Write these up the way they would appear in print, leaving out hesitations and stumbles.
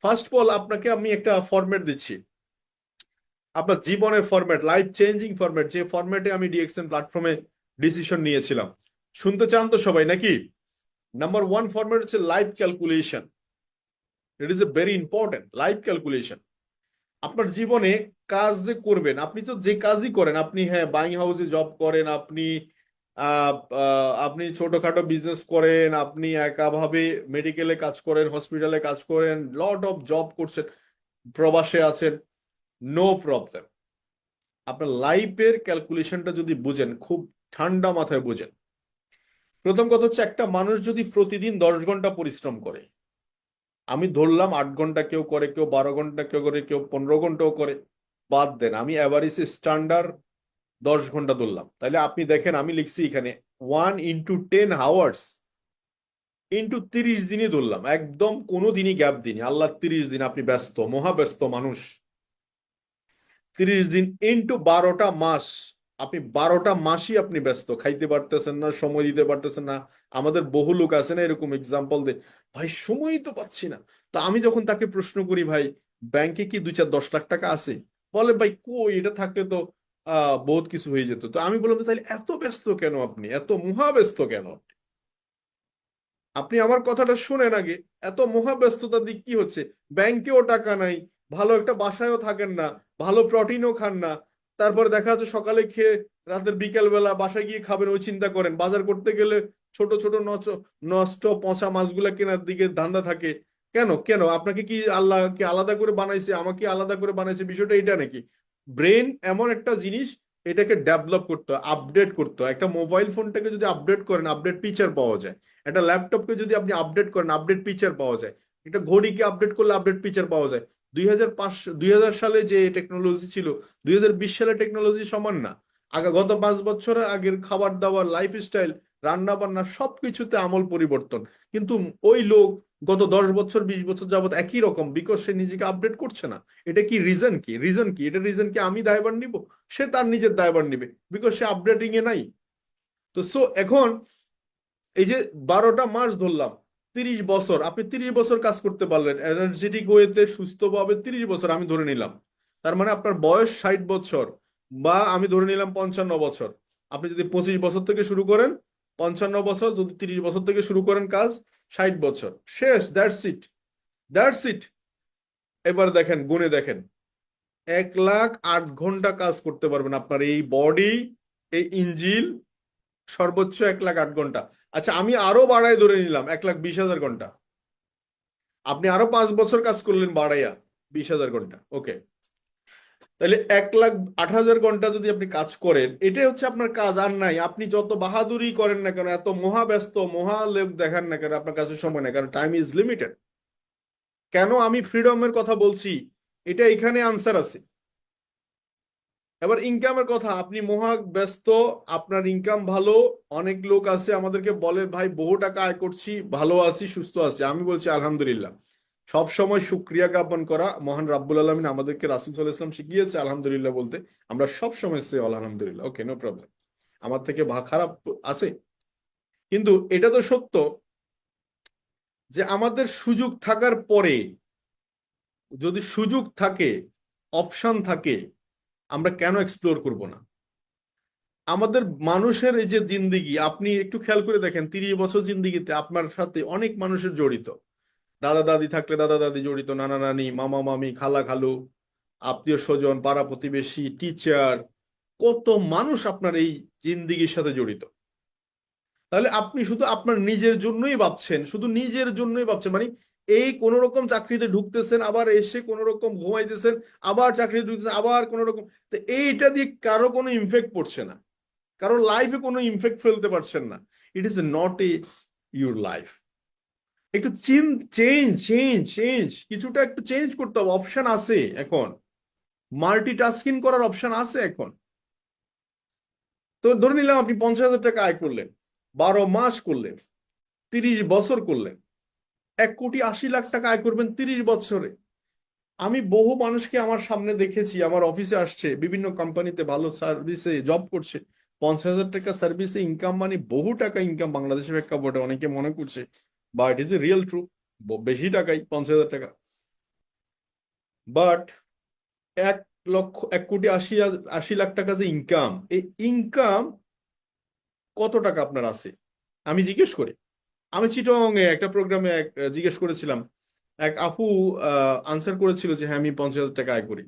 First of all আপনাকে আমি একটা ফরম্যাট দিচ্ছি, আপনার জীবনের ফরম্যাট, লাইফ চেঞ্জিং ফরম্যাট, যে ফরম্যাটে আমি ডিএক্সএন প্ল্যাটফর্মে ডিসিশন নিয়েছিলাম। শুনতে চান তো সবাই নাকি? নাম্বার ওয়ান ফরম্যাট হচ্ছে life calculation. It is a very important life calculation. আপনার জীবনে কাজ যে করবেন, আপনি তো যে কাজই করেন, আপনি হ্যাঁ বাইং হাউসে জব করেন, আপনি আপনি ছোটখাটো বিজনেস করেন, আপনি একাভাবে মেডিকেলে কাজ করেন, হসপিটালে কাজ করেন, লট অফ জব করছেন, প্রবাসে আছেন, নো প্রবলেম। আপনার লাইফের ক্যালকুলেশনটা যদি বুঝেন, খুব ঠান্ডা মাথায় বুঝেন। প্রথম কথা হচ্ছে, একটা মানুষ যদি প্রতিদিন 10 ঘন্টা পরিশ্রম করে, আমি ধরলাম 8 ঘন্টা কেউ করে, কেউ 12 ঘন্টা কেউ করে, কেউ 15 ঘন্টাও করে, বাদ দেন, আমি অ্যাভারেজ স্ট্যান্ডার্ড 10 ঘন্টা ধরলাম। তাহলে আপনি দেখেন, আমি লিখছি এখানে 1 × 10 আওয়ার্স ইন্টু 30 দিনই ধরলাম, একদম কোনো দিনই গ্যাপ দিনই, আল্লাহ 30 দিন আপনি ব্যস্ত, মহাব্যস্ত মানুষ। 30 দিন ইন্টু 12টা মাস, আপনি 12টা মাসই আপনি ব্যস্ত, খাইতে পারতেছেন না, সময় দিতে পারতেছেন না। আমাদের বহু লোক আছে না এরকম এক্সাম্পল দে, ভাই সময়ই তো পাচ্ছি না। তো আমি যখন তাকে প্রশ্ন করি, ভাই ব্যাংকে কি 2-4-10 লাখ টাকা আছে, বলে ভাই কই, এটা থাকলে তো বহুত কিছু হয়ে যেত। তো আমি বললাম, তাহলে এত ব্যস্ত কেন আপনি, এত মহাব্যস্ত কেন? আপনি আমার কথাটা শুনেন আগে। এত মহাব্যস্ততার দিক কি হচ্ছে? ব্যাংকেও টাকা নাই, ভালো একটা বাসায়ও থাকেন না, ভালো প্রোটিনও খান না, তারপরে দেখা যাচ্ছে সকালে খেয়ে রাতের বিকেল বেলা বাসায় গিয়ে খাবেন ওই চিন্তা করেন, বাজার করতে গেলে ছোট ছোট নষ্ট পচা মাছগুলা কেনার দিকে ধান্দা থাকে। কেন কেন আপনাকে কি আল্লাহকে আলাদা করে বানাইছে, আমাকে আলাদা করে বানাইছে, বিষয়টা এটা নাকি? ব্রেন এমন একটা জিনিস, এটাকে ডেভেলপ করতে হয়, আপডেট করতে হয়। একটা মোবাইল ফোনটাকে যদি আপডেট করেন, আপডেট ফিচার পাওয়া যায়। একটা ল্যাপটপকে যদি আপনি আপডেট করেন, আপডেট ফিচার পাওয়া যায়। একটা ঘড়িকে আপডেট করলে আপডেট ফিচার পাওয়া যায়। 2005 2000 সালে যে টেকনোলজি ছিল, 2020 সালে টেকনোলজি সমান না। আগে গত 5 বছরের আগের খাবার দাবার, লাইফস্টাইল, রান্না বান্না সবকিছুতে আমল পরিবর্তন। কিন্তু ওই লোক গত 10 বছর 20 বছর যাবত একই রকম, বিকজ সে নিজেকে আপডেট করছে না। এটা কি রিজন? কি রিজন? কি এটা রিজন? কি আমি দায়ভার নিব? সে তার নিজের দায়ভার নিবে, বিকজ সে আপডেটিং এ নাই। তো সো এখন এই যে 12টা মাস ধরলাম, 30 বছর, আপনি 30 বছর কাজ করতে পারলেন এনার্জেটিক ওয়েতে, সুস্থভাবে 30 বছর আমি ধরে নিলাম। তার মানে আপনার বয়স 60 বছর, বা আমি ধরে নিলাম 55 বছর। আপনি যদি 25 বছর থেকে শুরু করেন, 55 বছর, যদি 30 বছর থেকে শুরু করেন কাজ, 60 বছর শেষ। That's it, that's it. এবার দেখেন, গুণে দেখেন, 1,08 ঘন্টা কাজ করতে পারবেন আপনার এই বডি, এই ইঞ্জিল, সর্বোচ্চ 1,08 ঘন্টা। আচ্ছা, আমি আরো বাড়াই ধরে নিলাম 1,20,000 ঘন্টা। আপনি আরো 5 বছর কাজ করলেন বাড়াইয়া, 20,000 ঘন্টা, ওকে। তাহলে 1,08,000 ঘন্টা যদি আপনি কাজ করেন, এটাই হচ্ছে আপনার কাজ, আর নাই। আপনি যত বাহাদুরি করেন না কেন, এত মহাব্যস্ত মহালেপ দেখান না কেন, আপনার কাছে সময় নেই, কারণ টাইম ইজ লিমিটেড। কেন আমি ফ্রিডমের কথা বলছি, এটা এখানে আনসার আছে। এবার ইনকামের কথা, আপনি মহা ব্যস্ত, আপনার ইনকাম ভালো, অনেক লোক আছে আমাদেরকে বলে, ভাই বহু টাকা আয় করছি, ভালো আছি, সুস্থ আছি। আমি বলছি আলহামদুলিল্লাহ। সব সময় শুক্রিয়া জ্ঞাপন করা, মহান রাব্বুল আলামিন আমাদেরকে, রাসূল সাল্লাল্লাহু আলাইহি ওয়াসাল্লাম শিখিয়েছে আলহামদুলিল্লাহ বলতে। আমরা সব সময় সে আলহামদুলিল্লাহ, ওকে, নো প্রবলেম। আমার থেকে খারাপ আছে, কিন্তু এটা তো সত্য যে আমাদের সুযোগ থাকার পরে, যদি সুযোগ থাকে, অপশন থাকে, আমরা কেন এক্সপ্লোর করব না? আমাদের মানুষের এই যে জিন্দিগি, আপনি একটু খেয়াল করে দেখেন, 30 বছর জিন্দিগিতে আপনার সাথে অনেক মানুষের জড়িত। দাদা দাদি থাকলে দাদা দাদি জড়িত, নানা নানি, মামা মামি, খালা খালু, আত্মীয় স্বজন, পাড়া প্রতিবেশী, টিচার, কত মানুষ আপনার এই জিন্দিগির সাথে জড়িত। তাহলে আপনি শুধু আপনার নিজের জন্যই ভাবছেন, শুধু নিজের জন্যই ভাবছেন, মানে এই কোন রকম চাকরিতে ঢুকতেছেন, আবার এসে কোন রকম ঘুমাইতেছেন, আবার চাকরিতে ঢুকতেছেন, আবার কোন রকম। তো এইটা দিয়ে কারো কোনো ইমফেক্ট পড়ছে না, কারণ লাইফে কোনো ইমফেক্ট ফেলতে পারছেন না। It is not a your life. একটু চেঞ্জ চেঞ্জ চেঞ্জ, কিছুটা একটু চেঞ্জ করতে হবে। অপশন আছে এখন, মাল্টিটাস্কিং করার অপশন আছে এখন। তো ধরে নিলাম আপনি 50,000 টাকা আয় করলেন, 12 মাস করলেন, 30 বছর করলেন, 1,80,00,000 টাকা আয় করবেন 30 বছরে। আমি বহু মানুষকে আমার সামনে দেখেছি, আমার অফিসে আসছে, বিভিন্ন কোম্পানিতে ভালো সার্ভিসে জব করছে। 50,000 টাকা সার্ভিসে ইনকাম মানে বহু টাকা ইনকাম বাংলাদেশের প্রেক্ষাপটে, অনেকে মনে করছে, বা it is a real true, বেশি টাকাই 50,000 টাকা। বাট 1,80,80,00,000 টাকা যে ইনকাম, এই ইনকাম কত টাকা আপনার আছে আমি জিজ্ঞেস করি। আমি চিটং এ একটা প্রোগ্রামে জিজ্ঞেস করেছিলাম, এক আপু আনসার করেছিল যে হ্যাঁ আমি 50,000 টাকা আয় করি।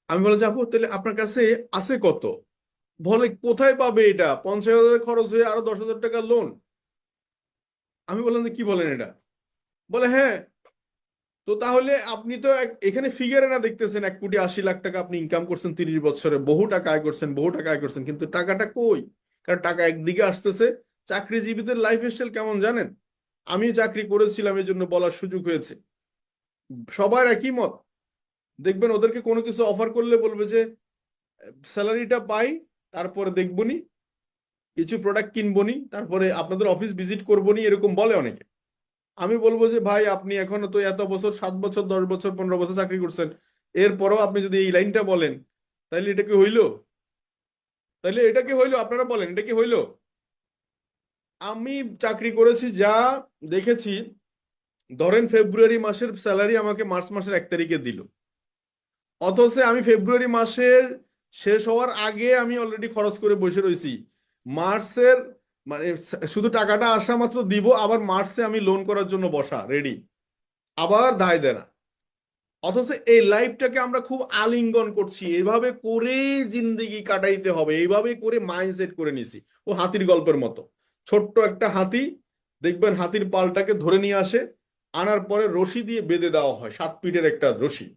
আমি বললাম যে আপু তাহলে আপনার কাছে আছে কত? বলে কোথায় পাবে এটা, 50,000 খরচ হয়ে আরো 10,000 টাকা লোন। আমি বললাম যে কি বলেন এটা? বলে হ্যাঁ। তো তাহলে আপনি তো এখানে ফিগারে না দেখতেছেন 1,80,00,000 টাকা আপনি ইনকাম করছেন 30 বছরে, বহু টাকা আয় করছেন, বহু টাকা আয় করছেন, কিন্তু টাকাটা কই? কারণ টাকা একদিকে আসতেছে। চাকরিজীবীদের লাইফ স্টাইল কেমন জানেন? আমি চাকরি করেছিলাম এই জন্য বলার সুযোগ হয়েছে। সবার একই মত। দেখবেন ওদেরকে কোনো কিছু অফার করলে বলবে যে স্যালারিটা পাই, তারপরে দেখবনি, কিছু প্রোডাক্ট কিনবনি, তারপরে আপনাদের অফিস ভিজিট করবনি, এরকম বলে অনেকে। আমি বলবো যে ভাই আপনি এখনো তো এত বছর, 7 বছর, 10 বছর, 15 বছর চাকরি করছেন, এরপরও আপনি যদি এই লাইনটা বলেন, তাহলে এটা কি হইলো? তাহলে এটা কি হইলো? আপনারা বলেন এটা কি হইলো? আমি চাকরি করেছি, যা দেখেছি, ধরেন ফেব্রুয়ারি মাসের স্যালারি আমাকে মার্চ মাসের 1 তারিখে দিল, অথচ আমি ফেব্রুয়ারি মাসের শেষ হওয়ার আগে আমি অলরেডি খরচ করে বসে রয়েছি। মার্চের মানে শুধু টাকাটা আসা মাত্র দিব, আবার মার্চে আমি লোন করার জন্য বসা রেডি, আবার দায় দেনা। অথচ এই লাইফটাকে আমরা খুব আলিঙ্গন করছি, এভাবে করে জিন্দেগি কাটাইতে হবে, এইভাবে করে মাইন্ডসেট করে নিছি। ও হাতির গল্পের মতো, ছোট্ট একটা হাতি, দেখবেন হাতির পালটাকে ধরে নিয়ে আসে, আনার পরে রশি দিয়ে বেঁধে দেওয়া হয়, 7 ফিটের একটা রশি।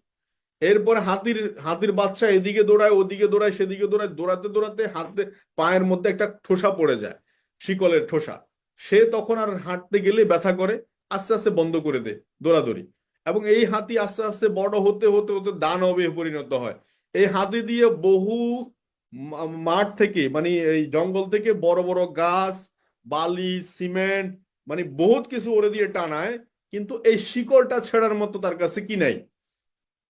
এরপরে হাতির হাতির বাচ্চা এদিকে দৌড়ায়, ওদিকে দৌড়ায়, সেদিকে দৌড়ায়, দৌড়াতে দৌড়াতে হাতে পায়ের মধ্যে একটা ঠোসা পড়ে যায়, শিকলের ঠোসা। সে তখন আর হাঁটতে গেলে ব্যথা করে, আস্তে আস্তে বন্ধ করে দেয় দৌড়াদৌড়ি। এবং এই হাতি আস্তে আস্তে বড় হতে হতে হতে দানবে পরিণত হয়। এই হাতি দিয়ে বহু মাঠ থেকে, মানে এই জঙ্গল থেকে বড় বড় গাছ, বালি, সিমেন্ট, মানে বহুত কিছু ওরে দিয়ে টানায়, কিন্তু এই শিকলটা ছেড়ার মতো তার কাছে কি নাই,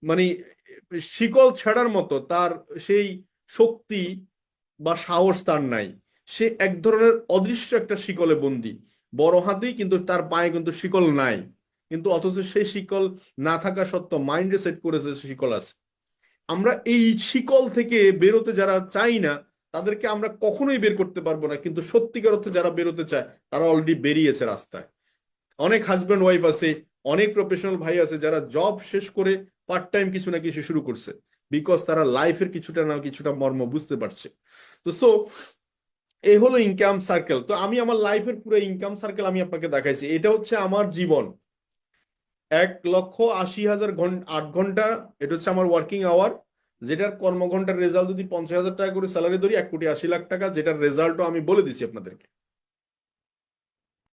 মানে শিকল ছাড়ার মতো তার সেই শক্তি বা সাহস তার নাই। সে এক ধরনের অদৃশ্য একটা শিকলে বন্দী, বড় হাতি, কিন্তু তার পায়ে কিন্তু শিকল নাই। কিন্তু অথচ সেই শিকল না থাকা সত্ত্বেও মাইন্ডে সেট করেছে শিকল আছে। আমরা এই শিকল থেকে বেরোতে যারা চাই না, তাদেরকে আমরা কখনোই বের করতে পারবো না, কিন্তু সত্যিকার অর্থে যারা বেরোতে চায় তারা অলরেডি বেরিয়েছে রাস্তায়। অনেক হাজব্যান্ড ওয়াইফ আছে, অনেক প্রফেশনাল ভাই আছে যারা জব শেষ করে পার্ট টাইম কিছু না কিছু শুরু করছে, বিকজ তারা লাইফের কিছুটা না কিছুটা মর্ম বুঝতে পারছে। তো সো এই হলো ইনকাম সার্কেল। তো আমি আমার লাইফের পুরো ইনকাম সার্কেল আমি আপনাকে দেখাইছি। এটা হচ্ছে আমার জীবন, 1,80,000 ঘন্টা, 8 ঘন্টা। এটা হচ্ছে আমার ওয়ার্কিং আওয়ার, যেটার কর্মঘন্টার রেজাল্ট যদি 50,000 টাকা করে স্যালারি ধরি, 1,80,00,000 টাকা, যেটার রেজাল্টও আমি বলে দিচ্ছি আপনাদেরকে।